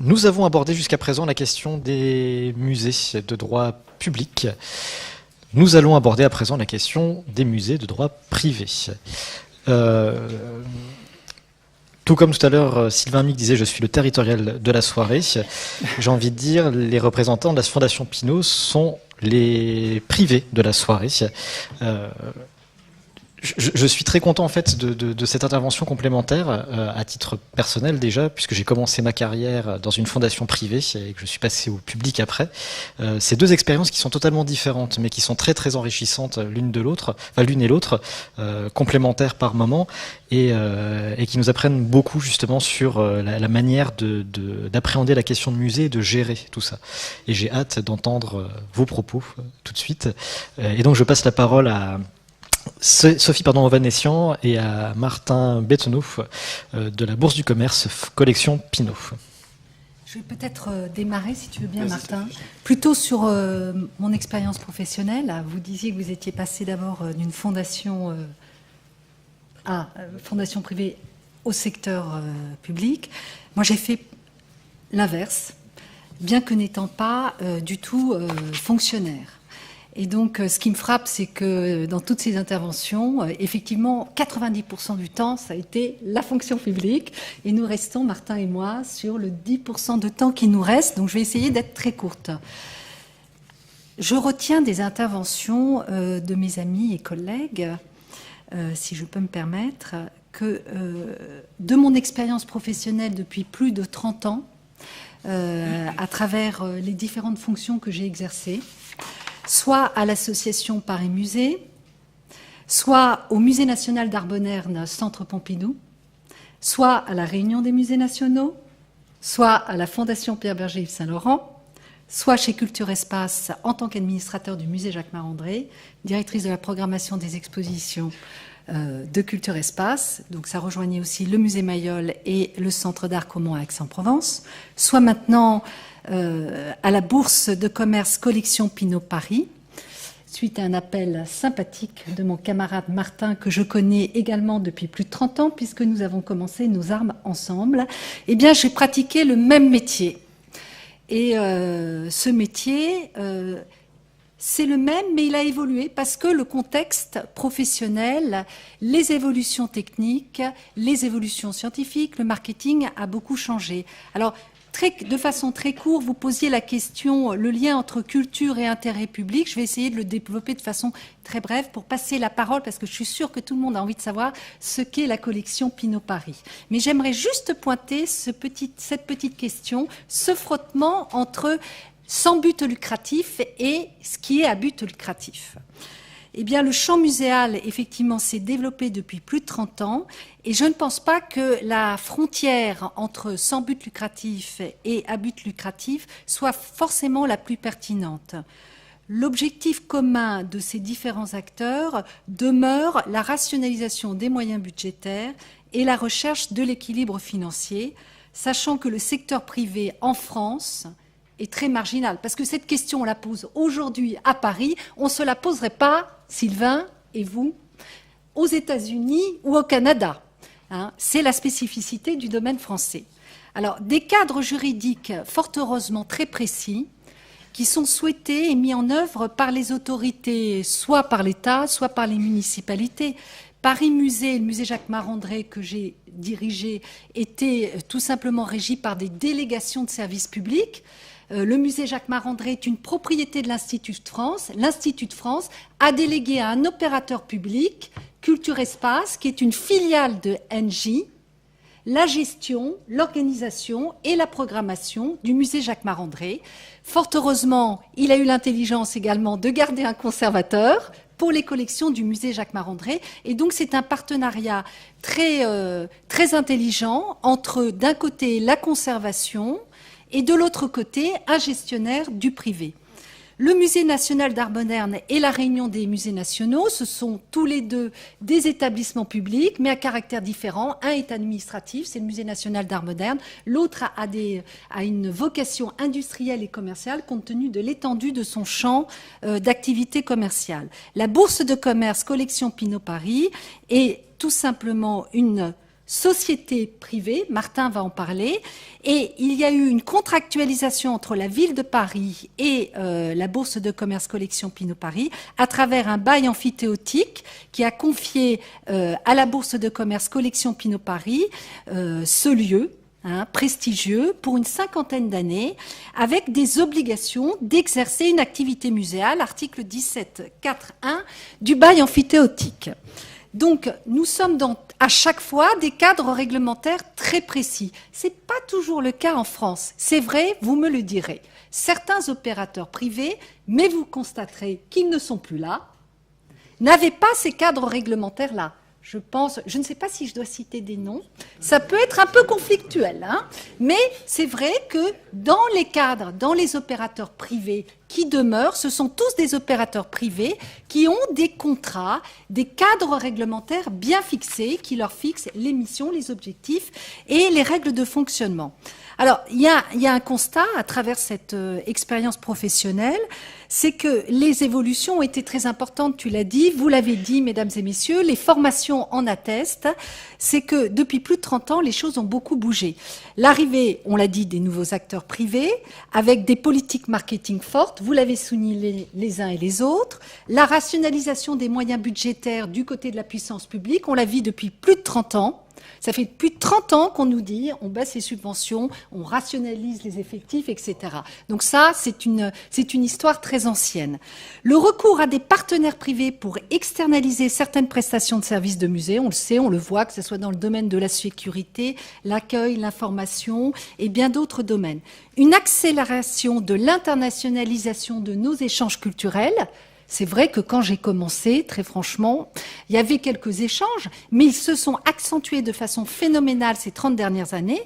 Nous avons abordé jusqu'à présent la question des musées de droit public. Nous allons aborder à présent la question des musées de droit privé. Tout comme tout à l'heure, Sylvain Mick disait « je suis le territorial de la soirée », j'ai envie de dire les représentants de la Fondation Pinault sont les privés de la soirée. Je suis très content en fait de cette intervention complémentaire à titre personnel déjà, puisque j'ai commencé ma carrière dans une fondation privée et que je suis passé au public après. Ces deux expériences qui sont totalement différentes, mais qui sont très très enrichissantes l'une de l'autre, enfin l'une et l'autre, complémentaires par moment, et qui nous apprennent beaucoup justement sur la manière d'appréhender la question de musée et de gérer tout ça. Et j'ai hâte d'entendre vos propos tout de suite. Et donc je passe la parole à Sophie Ovanessian et à Martin Bethenot de la Bourse du Commerce, collection Pinault. Je vais peut-être démarrer, si tu veux bien, Martin, plutôt sur mon expérience professionnelle. Vous disiez que vous étiez passé d'abord d'une fondation à fondation privée au secteur public. Moi, j'ai fait l'inverse, bien que n'étant pas du tout fonctionnaire. Et donc, ce qui me frappe, c'est que dans toutes ces interventions, effectivement, 90% du temps, ça a été la fonction publique. Et nous restons, Martin et moi, sur le 10% de temps qui nous reste. Donc, je vais essayer d'être très courte. Je retiens des interventions de mes amis et collègues, si je peux me permettre, que de mon expérience professionnelle depuis plus de 30 ans, à travers les différentes fonctions que j'ai exercées, soit à l'association Paris Musée, soit au Musée national d'Arbonne, Centre Pompidou, soit à la Réunion des musées nationaux, soit à la Fondation Pierre Berger Yves Saint-Laurent, soit chez Culture Espace en tant qu'administrateur du musée Jacques Marandré, directrice de la programmation des expositions de Culture Espace, donc ça rejoignait aussi le musée Mayol et le Centre d'Art Commun à Aix-en-Provence, soit maintenant à la Bourse de Commerce Collection Pinault Paris, suite à un appel sympathique de mon camarade Martin, que je connais également depuis plus de 30 ans, puisque nous avons commencé nos armes ensemble. Eh bien, j'ai pratiqué le même métier. Et ce métier, c'est le même, mais il a évolué parce que le contexte professionnel, les évolutions techniques, les évolutions scientifiques, le marketing a beaucoup changé. Alors, de façon très courte, vous posiez la question, le lien entre culture et intérêt public. Je vais essayer de le développer de façon très brève pour passer la parole, parce que je suis sûre que tout le monde a envie de savoir ce qu'est la collection Pinault Paris. Mais j'aimerais juste pointer cette petite question, ce frottement entre sans but lucratif et ce qui est à but lucratif. Eh bien, le champ muséal, effectivement, s'est développé depuis plus de 30 ans et je ne pense pas que la frontière entre sans but lucratif et à but lucratif soit forcément la plus pertinente. L'objectif commun de ces différents acteurs demeure la rationalisation des moyens budgétaires et la recherche de l'équilibre financier, sachant que le secteur privé en France est très marginal. Parce que cette question, on la pose aujourd'hui à Paris, on ne se la poserait pas, Sylvain et vous, aux États-Unis ou au Canada. C'est la spécificité du domaine français. Alors, des cadres juridiques fort heureusement très précis qui sont souhaités et mis en œuvre par les autorités, soit par l'État, soit par les municipalités. Paris Musée, le musée Jacques Marandré que j'ai dirigé, était tout simplement régi par des délégations de services publics. Le musée Jacques Marandré est une propriété de l'Institut de France. L'Institut de France a délégué à un opérateur public, Culture Espace, qui est une filiale de Engie, la gestion, l'organisation et la programmation du musée Jacques Marandré. Fort heureusement, il a eu l'intelligence également de garder un conservateur pour les collections du musée Jacques Marandré. Et donc, c'est un partenariat très intelligent entre, d'un côté, la conservation et de l'autre côté, un gestionnaire du privé. Le Musée national d'Arbonne et la Réunion des musées nationaux, ce sont tous les deux des établissements publics, mais à caractère différent. Un est administratif, c'est le Musée national d'Arbonne. L'autre a une vocation industrielle et commerciale compte tenu de l'étendue de son champ d'activité commerciale. La Bourse de commerce Collection Pinault Paris est tout simplement une société privée, Martin va en parler, et il y a eu une contractualisation entre la ville de Paris et la Bourse de commerce Collection Pinault Paris à travers un bail amphithéotique qui a confié à la Bourse de commerce Collection Pinault Paris ce lieu, prestigieux pour une 50aine d'années, avec des obligations d'exercer une activité muséale, article 17.4.1 du bail amphithéotique. Donc, nous sommes à chaque fois des cadres réglementaires très précis. C'est pas toujours le cas en France. C'est vrai, vous me le direz. Certains opérateurs privés, mais vous constaterez qu'ils ne sont plus là, n'avaient pas ces cadres réglementaires-là. Je ne sais pas si je dois citer des noms, ça peut être un peu conflictuel, mais c'est vrai que dans les cadres, dans les opérateurs privés qui demeurent, ce sont tous des opérateurs privés qui ont des contrats, des cadres réglementaires bien fixés, qui leur fixent les missions, les objectifs et les règles de fonctionnement. Alors, il y a un constat à travers cette expérience professionnelle, c'est que les évolutions ont été très importantes, tu l'as dit, vous l'avez dit, mesdames et messieurs, les formations en attestent, c'est que depuis plus de 30 ans, les choses ont beaucoup bougé. L'arrivée, on l'a dit, des nouveaux acteurs privés, avec des politiques marketing fortes, vous l'avez souligné les uns et les autres, la rationalisation des moyens budgétaires du côté de la puissance publique, on l'a vu depuis plus de 30 ans. Ça fait depuis 30 ans qu'on nous dit on baisse les subventions, on rationalise les effectifs, etc. Donc ça, c'est une histoire très ancienne. Le recours à des partenaires privés pour externaliser certaines prestations de services de musée, on le sait, on le voit, que ce soit dans le domaine de la sécurité, l'accueil, l'information et bien d'autres domaines. Une accélération de l'internationalisation de nos échanges culturels. C'est vrai que quand j'ai commencé, très franchement, il y avait quelques échanges, mais ils se sont accentués de façon phénoménale ces 30 dernières années.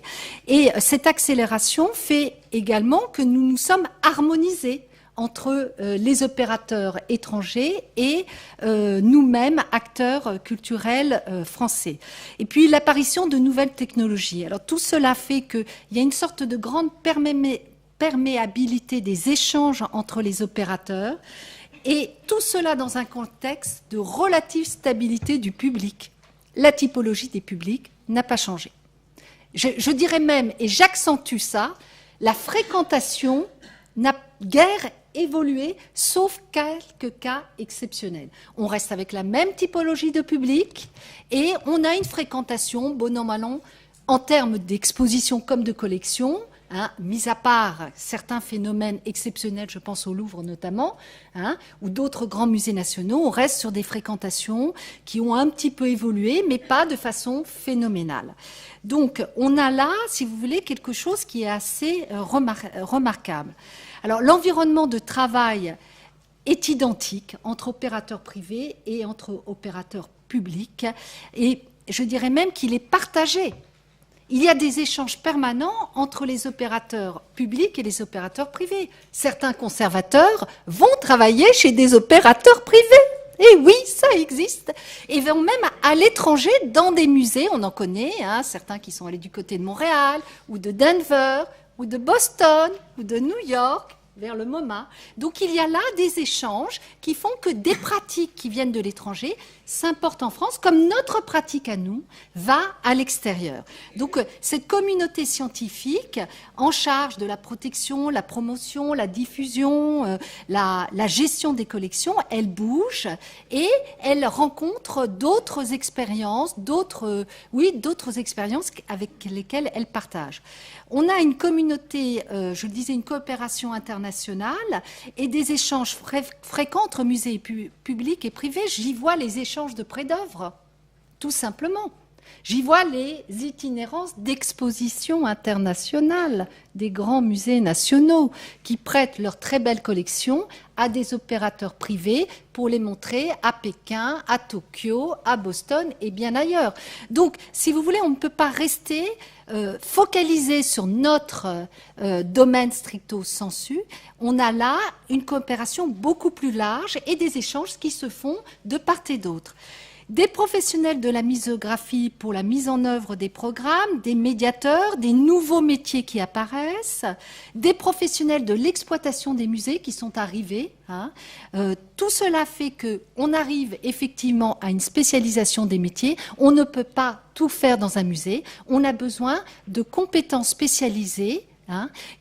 Et cette accélération fait également que nous nous sommes harmonisés entre les opérateurs étrangers et nous-mêmes, acteurs culturels français. Et puis l'apparition de nouvelles technologies. Alors tout cela fait qu'il y a une sorte de grande perméabilité des échanges entre les opérateurs. Et tout cela dans un contexte de relative stabilité du public. La typologie des publics n'a pas changé. Je dirais même, et j'accentue ça, la fréquentation n'a guère évolué, sauf quelques cas exceptionnels. On reste avec la même typologie de public et on a une fréquentation, bon an, mal an, en termes d'exposition comme de collection, mis à part certains phénomènes exceptionnels, je pense au Louvre notamment, ou d'autres grands musées nationaux, on reste sur des fréquentations qui ont un petit peu évolué, mais pas de façon phénoménale. Donc, on a là, si vous voulez, quelque chose qui est assez remarquable. Alors, l'environnement de travail est identique entre opérateurs privés et entre opérateurs publics, et je dirais même qu'il est partagé. Il y a des échanges permanents entre les opérateurs publics et les opérateurs privés. Certains conservateurs vont travailler chez des opérateurs privés. Et oui, ça existe. Et vont même à l'étranger, dans des musées, on en connaît, certains qui sont allés du côté de Montréal, ou de Denver, ou de Boston, ou de New York, vers le MoMA. Donc il y a là des échanges qui font que des pratiques qui viennent de l'étranger s'importent en France, comme notre pratique à nous va à l'extérieur. Donc cette communauté scientifique en charge de la protection, la promotion, la diffusion, la gestion des collections, elle bouge et elle rencontre d'autres expériences, d'autres expériences avec lesquelles elle partage. On a une communauté, je le disais, une coopération internationale et des échanges fréquents entre musées publics et privés. J'y vois les échanges de prêts d'œuvres, tout simplement. J'y vois les itinérances d'expositions internationales des grands musées nationaux qui prêtent leurs très belles collections à des opérateurs privés pour les montrer à Pékin, à Tokyo, à Boston et bien ailleurs. Donc, si vous voulez, on ne peut pas rester focalisé sur notre domaine stricto sensu. On a là une coopération beaucoup plus large et des échanges qui se font de part et d'autre. des professionnels de la muséographie pour la mise en œuvre des programmes, des médiateurs, des nouveaux métiers qui apparaissent, des professionnels de l'exploitation des musées qui sont arrivés. Tout cela fait qu'on arrive effectivement à une spécialisation des métiers. On ne peut pas tout faire dans un musée. On a besoin de compétences spécialisées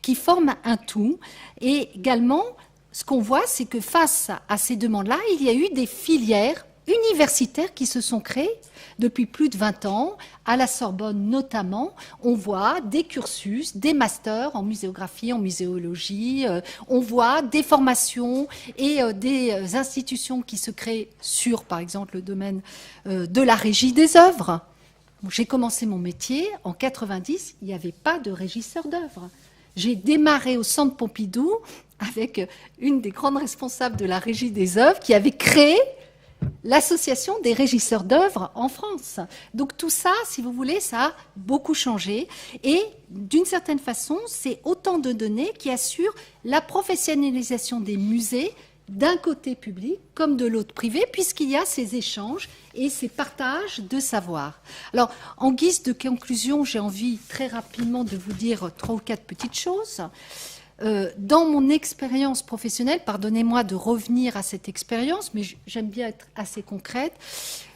qui forment un tout. Et également, ce qu'on voit, c'est que face à ces demandes-là, il y a eu des filières universitaires qui se sont créées depuis plus de 20 ans. À la Sorbonne notamment, on voit des cursus, des masters en muséographie, en muséologie. On voit des formations et des institutions qui se créent sur, par exemple, le domaine de la régie des œuvres. J'ai commencé mon métier en 90, il n'y avait pas de régisseur d'œuvre. J'ai démarré au Centre Pompidou avec une des grandes responsables de la régie des œuvres qui avait créé l'association des régisseurs d'œuvres en France. Donc tout ça, si vous voulez, ça a beaucoup changé. Et d'une certaine façon, c'est autant de données qui assurent la professionnalisation des musées d'un côté public comme de l'autre privé, puisqu'il y a ces échanges et ces partages de savoir. Alors, en guise de conclusion, j'ai envie très rapidement de vous dire 3 ou 4 petites choses. Dans mon expérience professionnelle, pardonnez-moi de revenir à cette expérience, mais j'aime bien être assez concrète,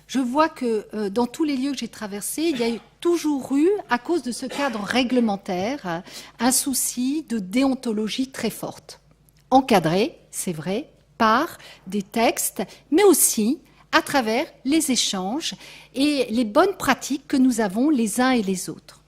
je vois que dans tous les lieux que j'ai traversés, il y a toujours eu, à cause de ce cadre réglementaire, un souci de déontologie très forte. Encadré, c'est vrai, par des textes, mais aussi à travers les échanges et les bonnes pratiques que nous avons les uns et les autres.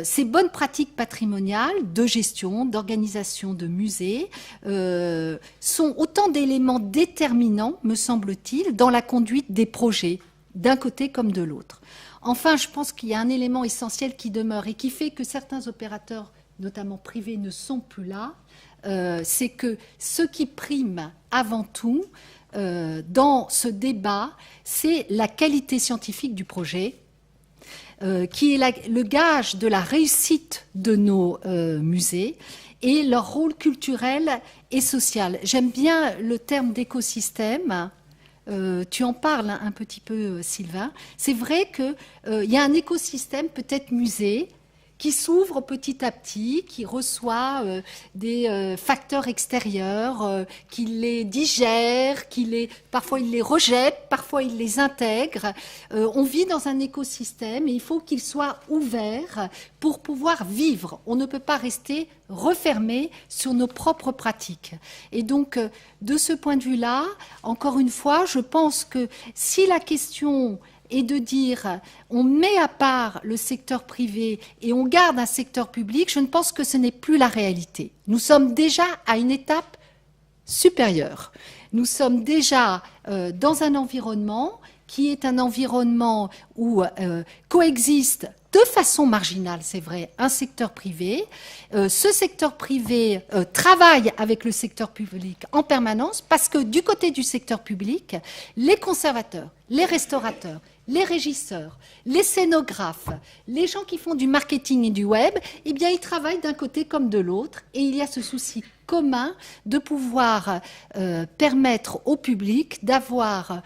Ces bonnes pratiques patrimoniales de gestion, d'organisation de musées sont autant d'éléments déterminants, me semble-t-il, dans la conduite des projets, d'un côté comme de l'autre. Enfin, je pense qu'il y a un élément essentiel qui demeure et qui fait que certains opérateurs, notamment privés, ne sont plus là, c'est que ce qui prime avant tout dans ce débat, c'est la qualité scientifique du projet, qui est le gage de la réussite de nos musées et leur rôle culturel et social. J'aime bien le terme d'écosystème. Tu en parles un petit peu, Sylvain. C'est vrai qu'il y a un écosystème, peut-être musée, qui s'ouvre petit à petit, qui reçoit des facteurs extérieurs, qui les digère, parfois il les rejette, parfois il les intègre. On vit dans un écosystème et il faut qu'il soit ouvert pour pouvoir vivre. On ne peut pas rester refermé sur nos propres pratiques. Et donc, de ce point de vue-là, encore une fois, je pense que si la question et de dire on met à part le secteur privé et on garde un secteur public, je ne pense que ce n'est plus la réalité. Nous sommes déjà à une étape supérieure. Nous sommes déjà dans un environnement qui est un environnement où coexiste de façon marginale, c'est vrai, un secteur privé. Ce secteur privé travaille avec le secteur public en permanence parce que du côté du secteur public, les conservateurs, les restaurateurs, les régisseurs, les scénographes, les gens qui font du marketing et du web, eh bien, ils travaillent d'un côté comme de l'autre. Et il y a ce souci commun de pouvoir permettre au public d'avoir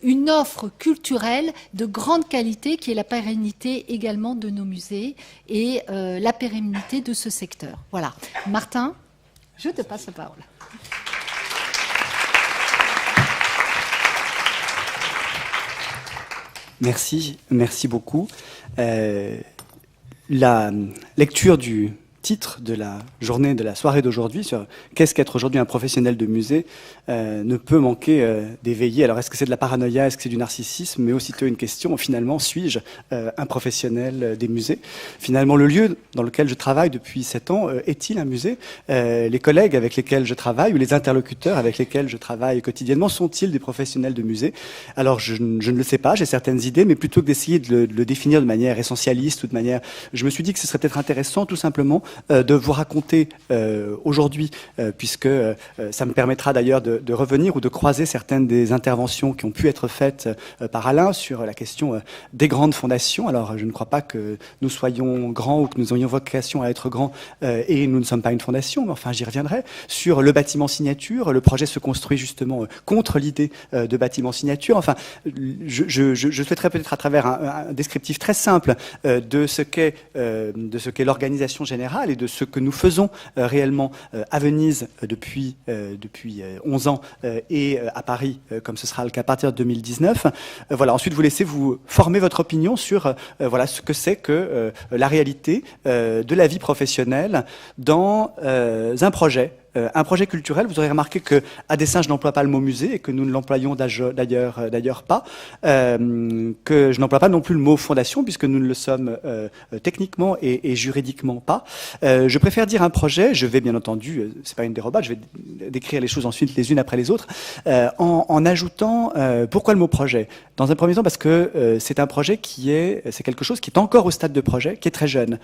une offre culturelle de grande qualité qui est la pérennité également de nos musées et la pérennité de ce secteur. Voilà. Martin, je te passe la parole. Merci beaucoup. La lecture du titre de la journée, de la soirée d'aujourd'hui, sur qu'est-ce qu'être aujourd'hui un professionnel de musée, ne peut manquer d'éveiller. Alors, est-ce que c'est de la paranoïa, est-ce que c'est du narcissisme, mais aussitôt une question, finalement, suis-je un professionnel des musées? Finalement, le lieu dans lequel je travaille depuis 7 ans, est-il un musée? Les collègues avec lesquels je travaille, ou les interlocuteurs avec lesquels je travaille quotidiennement, sont-ils des professionnels de musée? Alors, je ne le sais pas, j'ai certaines idées, mais plutôt que d'essayer de le définir de manière essentialiste ou de manière... Je me suis dit que ce serait peut-être intéressant, tout simplement, de vous raconter aujourd'hui, puisque ça me permettra d'ailleurs de revenir ou de croiser certaines des interventions qui ont pu être faites par Alain sur la question des grandes fondations. Alors, je ne crois pas que nous soyons grands ou que nous ayons vocation à être grands et nous ne sommes pas une fondation, mais enfin, j'y reviendrai. Sur le bâtiment signature, le projet se construit justement contre l'idée de bâtiment signature. Enfin, je souhaiterais peut-être à travers un descriptif très simple de ce qu'est l'organisation générale et de ce que nous faisons réellement à Venise depuis 11 ans et à Paris, comme ce sera le cas à partir de 2019. Voilà. Ensuite, vous laissez vous former votre opinion sur voilà ce que c'est que la réalité de la vie professionnelle dans un projet culturel. Vous aurez remarqué que à dessein, je n'emploie pas le mot musée et que nous ne l'employons d'ailleurs pas, que je n'emploie pas non plus le mot fondation puisque nous ne le sommes techniquement et juridiquement pas. Je préfère dire un projet. Je vais bien entendu, c'est pas une dérobade, je vais décrire les choses ensuite les unes après les autres, en ajoutant pourquoi le mot projet. Dans un premier temps, parce que c'est un projet c'est quelque chose qui est encore au stade de projet, qui est très jeune.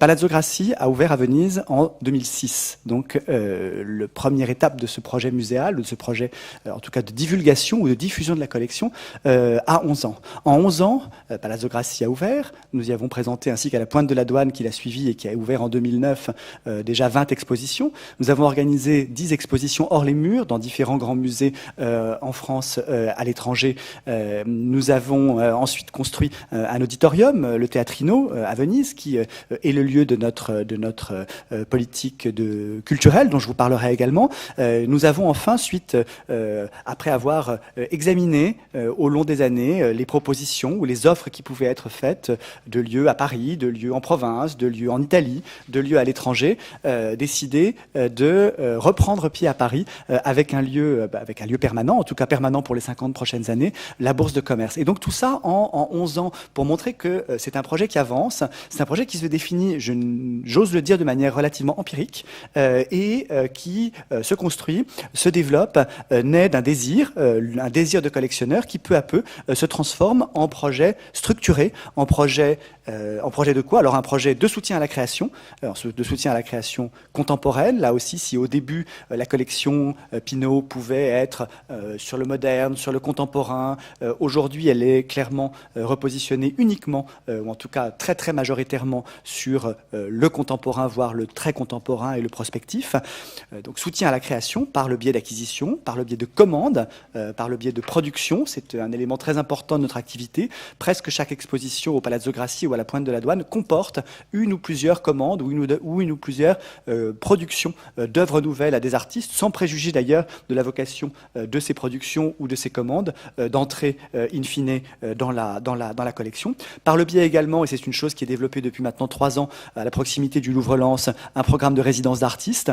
Palazzo Grassi a ouvert à Venise en 2006, donc le première étape de ce projet muséal, de ce projet, en tout cas de divulgation ou de diffusion de la collection, a 11 ans. En 11 ans, Palazzo Grassi a ouvert. Nous y avons présenté, ainsi qu'à la Pointe de la Douane qui l'a suivi et qui a ouvert en 2009, déjà 20 expositions. Nous avons organisé 10 expositions hors les murs dans différents grands musées en France, à l'étranger. Nous avons ensuite construit un auditorium, le Teatrino à Venise, qui est le lieu de notre politique culturelle, dont je vous parlerai également. Nous avons enfin, après avoir examiné au long des années les propositions ou les offres qui pouvaient être faites de lieux à Paris, de lieux en province, de lieux en Italie, de lieux à l'étranger, décidé de reprendre pied à Paris avec un lieu permanent, en tout cas permanent pour les 50 prochaines années, la Bourse de commerce. Et donc tout ça en 11 ans pour montrer que c'est un projet qui avance, c'est un projet qui se définit, j'ose le dire de manière relativement empirique, et qui se construit, se développe, naît d'un désir, un désir de collectionneur qui peu à peu se transforme en projet structuré, en projet de quoi? Alors un projet de soutien à la création, de soutien à la création contemporaine. Là aussi, si au début la collection Pinault pouvait être sur le moderne, sur le contemporain, aujourd'hui elle est clairement repositionnée uniquement, ou en tout cas très très majoritairement sur le contemporain, voire le très contemporain et le prospectif. Donc soutien à la création par le biais d'acquisition, par le biais de commandes, par le biais de production. C'est un élément très important de notre activité. Presque chaque exposition au Palazzo Grassi ou à la Pointe de la Douane comporte une ou plusieurs commandes ou une ou plusieurs productions d'œuvres nouvelles à des artistes, sans préjuger d'ailleurs de la vocation de ces productions ou de ces commandes d'entrer in fine dans la collection. Par le biais également, et c'est une chose qui est développée depuis maintenant 3 ans à la proximité du Louvre-Lens, un programme de résidence d'artistes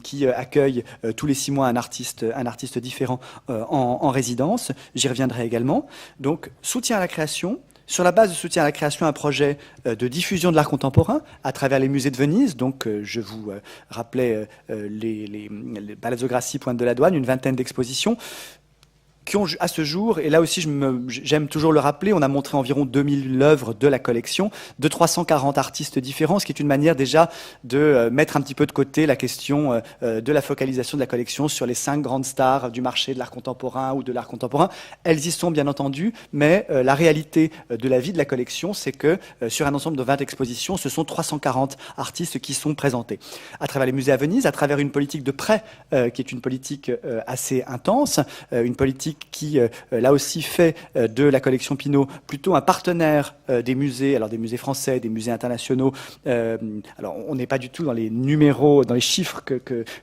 qui accueille tous les 6 mois un artiste différent en résidence. J'y reviendrai également. Donc, soutien à la création. Sur la base de soutien à la création, un projet de diffusion de l'art contemporain à travers les musées de Venise. Donc, je vous rappelais les Palazzo Grassi, Pointe de la Douane, une vingtaine d'expositions qui ont à ce jour, et là aussi j'aime toujours le rappeler, on a montré environ 2000 œuvres de la collection, de 340 artistes différents, ce qui est une manière déjà de mettre un petit peu de côté la question de la focalisation de la collection sur les 5 grandes stars du marché de l'art contemporain ou de l'art contemporain. Elles y sont bien entendu, mais la réalité de la vie de la collection, c'est que sur un ensemble de 20 expositions, ce sont 340 artistes qui sont présentés. À travers les musées à Venise, à travers une politique de prêt qui est une politique assez intense, une politique qui, là aussi, fait de la collection Pinault plutôt un partenaire des musées, alors des musées français, des musées internationaux. Alors, on n'est pas du tout dans les numéros, dans les chiffres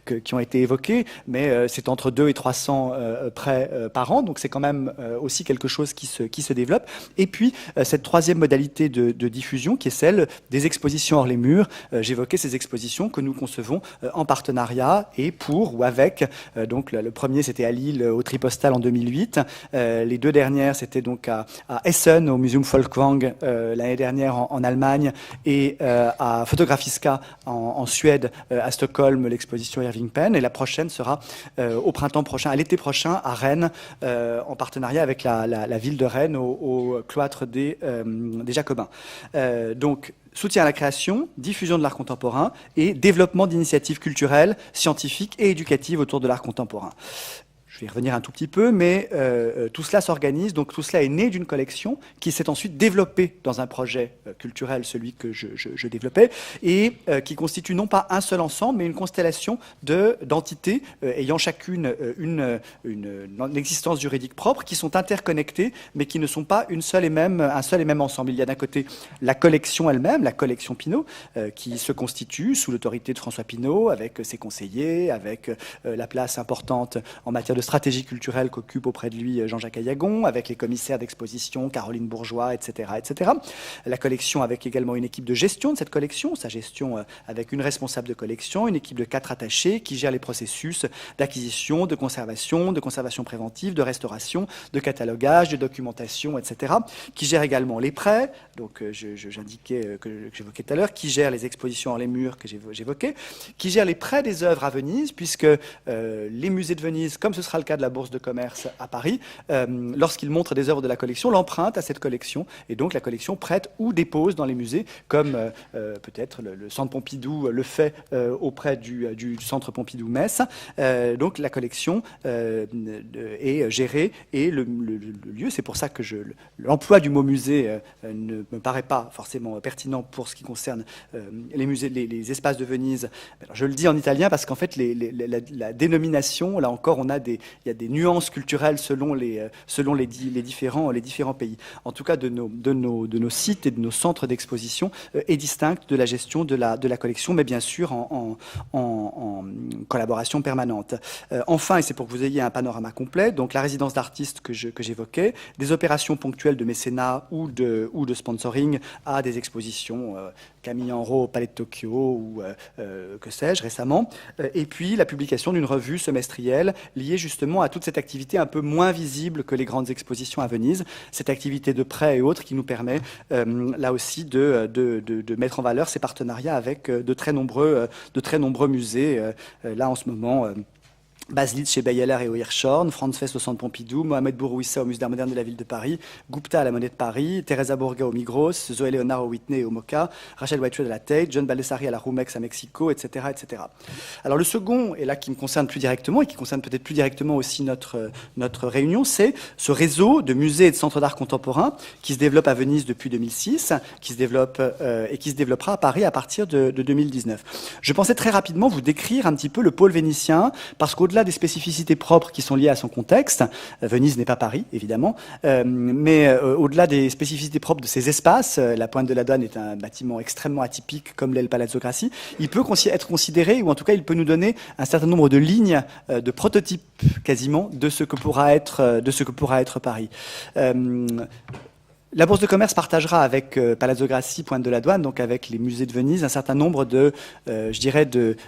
qui ont été évoqués, mais c'est entre 200 et 300 prêts par an, donc c'est quand même aussi quelque chose qui se développe. Et puis, cette troisième modalité de diffusion, qui est celle des expositions hors les murs. J'évoquais ces expositions que nous concevons en partenariat et pour ou avec. Donc, le premier, c'était à Lille, au Tripostal en 2008. 2008. Les 2 dernières, c'était donc à Essen, au Museum Folkwang, l'année dernière en Allemagne, et à Fotografiska en Suède, à Stockholm, l'exposition Irving Penn. Et la prochaine sera au printemps prochain, à l'été prochain, à Rennes, en partenariat avec la ville de Rennes, au cloître des Jacobins. Donc, soutien à la création, diffusion de l'art contemporain et développement d'initiatives culturelles, scientifiques et éducatives autour de l'art contemporain. Je vais y revenir un tout petit peu, mais tout cela s'organise, donc tout cela est né d'une collection qui s'est ensuite développée dans un projet culturel, celui que je développais, et qui constitue non pas un seul ensemble, mais une constellation d'entités ayant chacune une existence juridique propre, qui sont interconnectées, mais qui ne sont pas un seul et même ensemble. Il y a d'un côté la collection elle-même, la collection Pinault, qui se constitue sous l'autorité de François Pinault, avec ses conseillers, avec la place importante en matière de stratégie culturelle qu'occupe auprès de lui Jean-Jacques Ayagon, avec les commissaires d'exposition, Caroline Bourgeois, etc., etc. La collection avec également une équipe de gestion de cette collection, sa gestion avec une responsable de collection, une équipe de 4 attachés qui gèrent les processus d'acquisition, de conservation préventive, de restauration, de catalogage, de documentation, etc., qui gère également les prêts, donc j'indiquais, que j'évoquais tout à l'heure, qui gère les expositions hors les murs que j'évoquais, qui gère les prêts des œuvres à Venise, puisque les musées de Venise, comme ce sera le cas de la Bourse de commerce à Paris, lorsqu'ils montrent des œuvres de la collection, l'empruntent à cette collection, et donc la collection prête ou dépose dans les musées, comme peut-être le Centre Pompidou le fait auprès du Centre Pompidou-Metz. Donc la collection est gérée, et le lieu, c'est pour ça que l'emploi du mot musée ne me paraît pas forcément pertinent pour ce qui concerne les musées, les espaces de Venise. Alors, je le dis en italien parce qu'en fait, la dénomination, là encore, il y a des nuances culturelles selon les différents pays. En tout cas, de nos sites et de nos centres d'exposition est distincte de la gestion de la collection, mais bien sûr en collaboration permanente. Enfin, et c'est pour que vous ayez un panorama complet, donc la résidence d'artistes que j'évoquais, des opérations ponctuelles de mécénat ou de sponsoring à des expositions, Camille Enro au Palais de Tokyo ou que sais-je récemment, et puis la publication d'une revue semestrielle liée justement à toute cette activité un peu moins visible que les grandes expositions à Venise, cette activité de prêt et autres qui nous permet là aussi de mettre en valeur ces partenariats avec de très nombreux musées. Là en ce moment, Baselitz chez Beyeler et au Hirshhorn, Franz Fest au Centre Pompidou, Mohamed Bourouissa au Musée d'Art Moderne de la Ville de Paris, Gupta à la Monnaie de Paris, Teresa Burga au Migros, Zoé Leonard au Whitney et au MoCA, Rachel Whitefield à la Tate, John Baldessari à la Rumex à Mexico, etc., etc. Alors le second, et là qui me concerne plus directement, et qui concerne peut-être plus directement aussi notre réunion, c'est ce réseau de musées et de centres d'art contemporain qui se développe à Venise depuis 2006, qui se développe et qui se développera à Paris à partir de 2019. Je pensais très rapidement vous décrire un petit peu le pôle vénitien, parce qu'au-delà des spécificités propres qui sont liées à son contexte, Venise n'est pas Paris, évidemment, mais au-delà des spécificités propres de ces espaces, la Pointe de la Douane est un bâtiment extrêmement atypique, comme l'est le Palazzo Grassi, il peut être considéré, ou en tout cas il peut nous donner un certain nombre de lignes, de prototypes quasiment, de ce que pourra être Paris. La Bourse de commerce partagera avec Palazzo Grassi, Pointe de la Douane, donc avec les musées de Venise, un certain nombre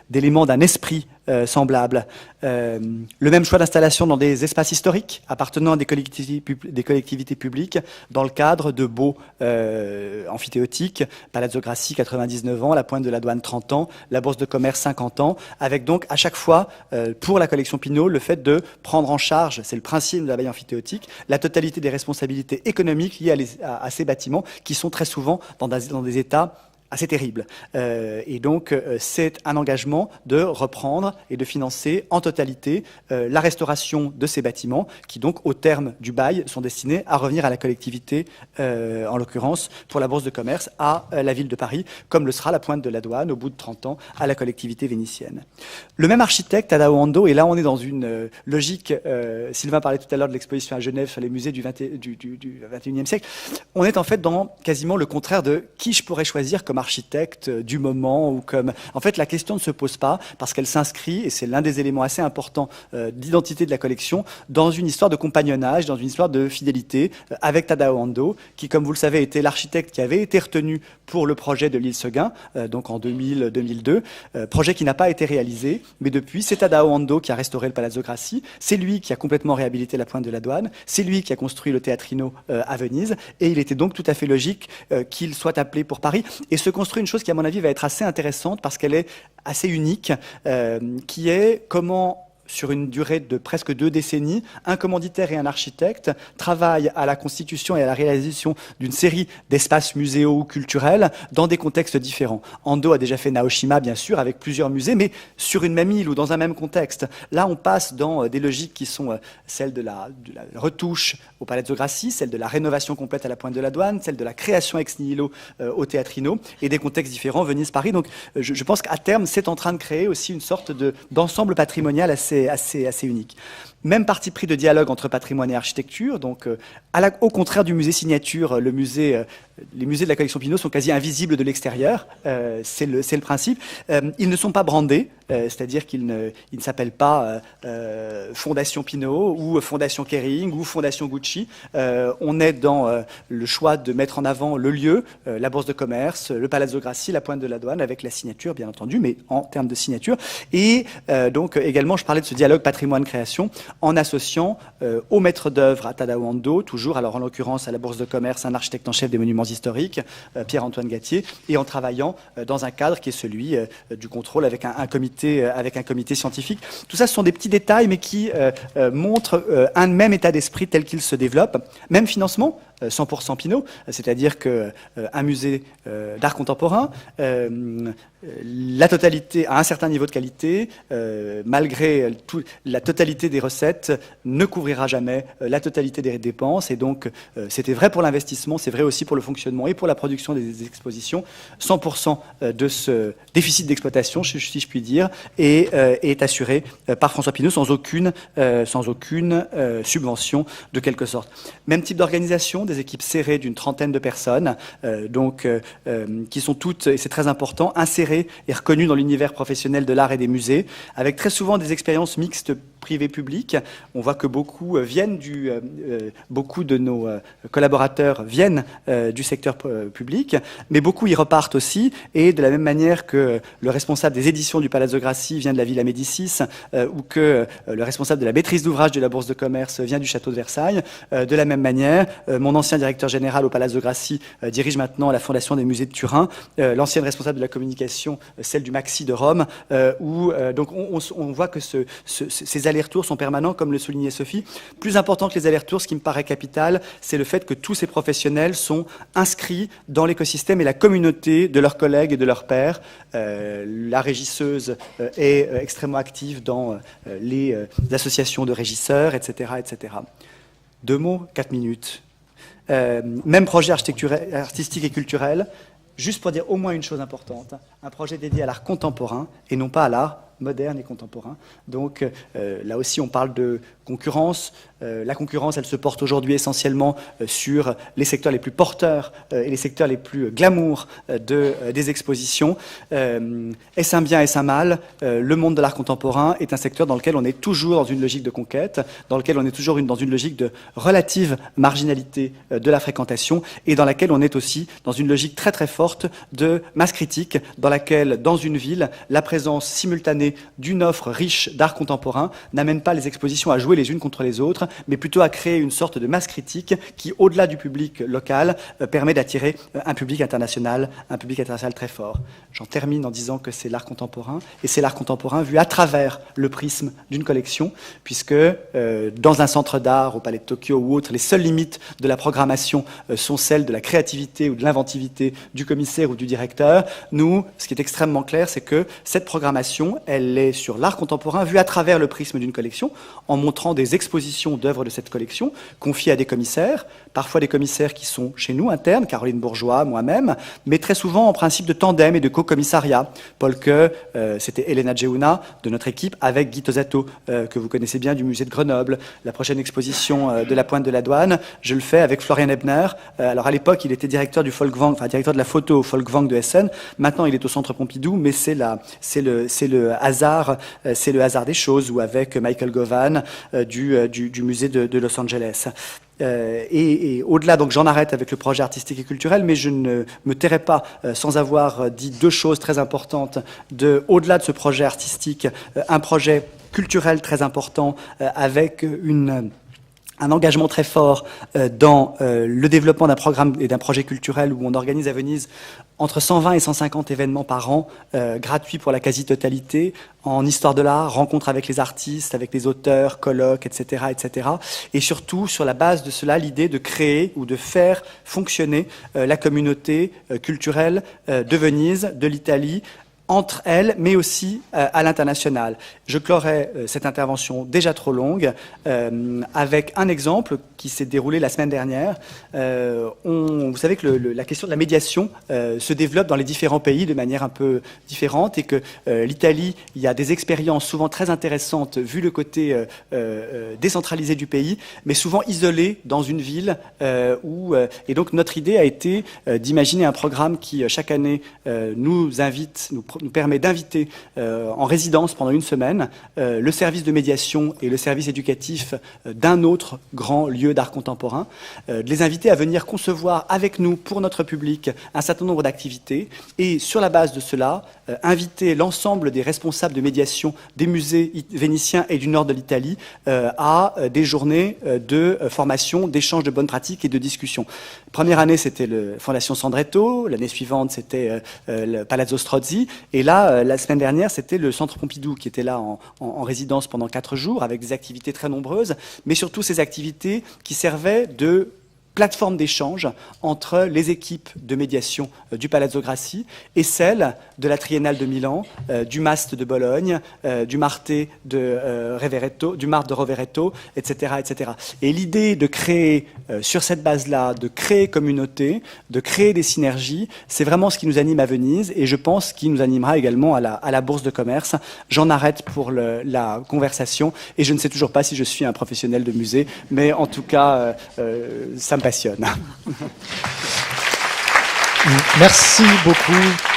d'éléments d'un esprit semblable. Le même choix d'installation dans des espaces historiques appartenant à des collectivités publiques dans le cadre de beaux amphithéotiques. Palazzo Grassi, 99 ans, la Pointe de la Douane, 30 ans, la Bourse de commerce, 50 ans, avec donc à chaque fois, pour la collection Pinault, le fait de prendre en charge, c'est le principe de la veille amphithéotique, la totalité des responsabilités économiques liées à ces bâtiments qui sont très souvent dans des états assez terrible. Et donc, c'est un engagement de reprendre et de financer en totalité la restauration de ces bâtiments qui, donc, au terme du bail, sont destinés à revenir à la collectivité, en l'occurrence, pour la Bourse de commerce, à la ville de Paris, comme le sera la Pointe de la Douane, au bout de 30 ans, à la collectivité vénitienne. Le même architecte, Tadao Ando, et là, on est dans une logique, Sylvain parlait tout à l'heure de l'exposition à Genève sur les musées du 21e siècle, on est en fait dans quasiment le contraire de qui je pourrais choisir comme comme architecte du moment ou comme... En fait, la question ne se pose pas parce qu'elle s'inscrit, et c'est l'un des éléments assez importants d'identité de la collection, dans une histoire de compagnonnage, dans une histoire de fidélité avec Tadao Ando, qui, comme vous le savez, était l'architecte qui avait été retenu pour le projet de l'île Seguin, donc en 2000-2002, projet qui n'a pas été réalisé, mais depuis, c'est Tadao Ando qui a restauré le Palazzo Grassi, c'est lui qui a complètement réhabilité la Pointe de la Douane, c'est lui qui a construit le Teatrino à Venise, et il était donc tout à fait logique qu'il soit appelé pour Paris, et se construit une chose qui, à mon avis, va être assez intéressante, parce qu'elle est assez unique, qui est comment... sur une durée de presque 2 décennies, un commanditaire et un architecte travaillent à la constitution et à la réalisation d'une série d'espaces muséaux ou culturels dans des contextes différents. Ando a déjà fait Naoshima, bien sûr, avec plusieurs musées, mais sur une même île ou dans un même contexte. Là, on passe dans des logiques qui sont celles de la retouche au Palazzo Grassi, celles de la rénovation complète à la Pointe de la Douane, celles de la création ex nihilo au Teatrino, et des contextes différents, Venise, Paris. Donc, je pense qu'à terme, c'est en train de créer aussi une sorte d'ensemble patrimonial assez unique. Même parti pris de dialogue entre patrimoine et architecture. Donc, au contraire du musée Signature, les musées de la collection Pinault sont quasi invisibles de l'extérieur. C'est le principe. Ils ne sont pas brandés, c'est-à-dire qu'ils ne s'appellent pas Fondation Pinault ou Fondation Kering ou Fondation Gucci. On est dans le choix de mettre en avant le lieu, la Bourse de commerce, le Palazzo Grassi, la Pointe de la Douane, avec la signature, bien entendu, mais en termes de signature. Et donc, également, je parlais de ce dialogue patrimoine-création en associant au maître d'œuvre à Tadao Ando, toujours, alors en l'occurrence à la Bourse de commerce, un architecte en chef des monuments historiques, Pierre-Antoine Gattier, et en travaillant dans un cadre qui est celui du contrôle avec un comité scientifique. Tout ça, ce sont des petits détails, mais qui montrent un même état d'esprit tel qu'il se développe. Même financement, 100% Pinault, c'est-à-dire qu'un musée d'art contemporain, la totalité, à un certain niveau de qualité, malgré la totalité des recettes, ne couvrira jamais la totalité des dépenses. Et donc, c'était vrai pour l'investissement, c'est vrai aussi pour le fonctionnement et pour la production des expositions. 100% de ce déficit d'exploitation, si je puis dire, est assuré par François Pinault sans aucune subvention de quelque sorte. Même type d'organisation, des équipes serrées d'une 30aine de personnes, qui sont toutes, et c'est très important, insérées et reconnues dans l'univers professionnel de l'art et des musées, avec très souvent des expériences mixtes privé-public. On voit que beaucoup de nos collaborateurs viennent du secteur public, mais beaucoup y repartent aussi, et de la même manière que le responsable des éditions du Palazzo Grassi vient de la Villa Médicis, ou que le responsable de la maîtrise d'ouvrage de la Bourse de commerce vient du château de Versailles, de la même manière, mon ancien directeur général au Palazzo Grassi dirige maintenant la Fondation des musées de Turin, l'ancienne responsable de la communication, celle du Maxi de Rome, donc on voit que ces allers-retours sont permanents, comme le soulignait Sophie. Plus important que les allers-retours, ce qui me paraît capital, c'est le fait que tous ces professionnels sont inscrits dans l'écosystème et la communauté de leurs collègues et de leurs pairs. La régisseuse est extrêmement active dans les associations de régisseurs, etc., etc. 2 mots, 4 minutes. Même projet artistique et culturel, juste pour dire au moins une chose importante, un projet dédié à l'art contemporain et non pas à l'art moderne et contemporain. Donc là aussi on parle de concurrence. La concurrence, elle se porte aujourd'hui essentiellement sur les secteurs les plus porteurs et les secteurs les plus glamour des expositions. Est-ce un bien, est-ce un mal? Le monde de l'art contemporain est un secteur dans lequel on est toujours dans une logique de conquête, dans lequel on est toujours dans une logique de relative marginalité de la fréquentation, et dans laquelle on est aussi dans une logique très très forte de masse critique, dans laquelle, dans une ville, la présence simultanée d'une offre riche d'art contemporain n'amène pas les expositions à jouer les unes contre les autres, mais plutôt à créer une sorte de masse critique qui, au-delà du public local, permet d'attirer un public international très fort. J'en termine en disant que c'est l'art contemporain, et c'est l'art contemporain vu à travers le prisme d'une collection, puisque dans un centre d'art, au Palais de Tokyo ou autre, les seules limites de la programmation sont celles de la créativité ou de l'inventivité du commissaire ou du directeur. Nous, ce qui est extrêmement clair, c'est que cette programmation, elle est sur l'art contemporain vu à travers le prisme d'une collection, en montrant des expositions d'œuvres de cette collection, confiées à des commissaires, parfois des commissaires qui sont chez nous, internes, Caroline Bourgeois, moi-même, mais très souvent en principe de tandem et de co-commissariat. Paul Queux, c'était Elena Djeouna de notre équipe, avec Guy Tosato, que vous connaissez bien du musée de Grenoble. La prochaine exposition de la Pointe de la Douane, je le fais avec Florian Ebner. Alors à l'époque, il était directeur du Folkwang, enfin directeur de la photo au Folkwang de Essen. Maintenant, il est au Centre Pompidou, mais c'est le hasard des choses, ou avec Michael Govan du musée de Los Angeles. Et au-delà, donc j'en arrête avec le projet artistique et culturel, mais je ne me tairai pas sans avoir dit deux choses très importantes. Au-delà de ce projet artistique, un projet culturel très important avec un engagement très fort dans le développement d'un programme et d'un projet culturel où on organise à Venise entre 120 et 150 événements par an, gratuits pour la quasi-totalité, en histoire de l'art, rencontres avec les artistes, avec les auteurs, colloques, etc., etc. Et surtout, sur la base de cela, l'idée de créer ou de faire fonctionner la communauté culturelle de Venise, de l'Italie, entre elles, mais aussi à l'international. Je clorai cette intervention déjà trop longue avec un exemple qui s'est déroulé la semaine dernière. Vous savez que la question de la médiation se développe dans les différents pays de manière un peu différente, et que l'Italie, il y a des expériences souvent très intéressantes vu le côté décentralisé du pays, mais souvent isolé dans une ville et donc notre idée a été d'imaginer un programme qui chaque année nous permet d'inviter en résidence pendant une semaine le service de médiation et le service éducatif d'un autre grand lieu d'art contemporain, de les inviter à venir concevoir avec nous, pour notre public, un certain nombre d'activités, et sur la base de cela, inviter l'ensemble des responsables de médiation des musées vénitiens et du nord de l'Italie à des journées de formation, d'échange de bonnes pratiques et de discussion. Première année, c'était la Fondation Sandretto, l'année suivante, c'était le Palazzo Strozzi, et là, la semaine dernière, c'était le Centre Pompidou qui était là en résidence pendant 4 jours, avec des activités très nombreuses, mais surtout ces activités qui servaient de plateforme d'échange entre les équipes de médiation du Palazzo Grassi et celles de la Triennale de Milan, du MAST de Bologne, du Marte de Rovereto, etc., etc. Et l'idée de créer, sur cette base-là, de créer communauté, de créer des synergies, c'est vraiment ce qui nous anime à Venise, et je pense qu'il nous animera également à la Bourse de commerce. J'en arrête pour la conversation, et je ne sais toujours pas si je suis un professionnel de musée, mais en tout cas, ça me passionne. Merci beaucoup.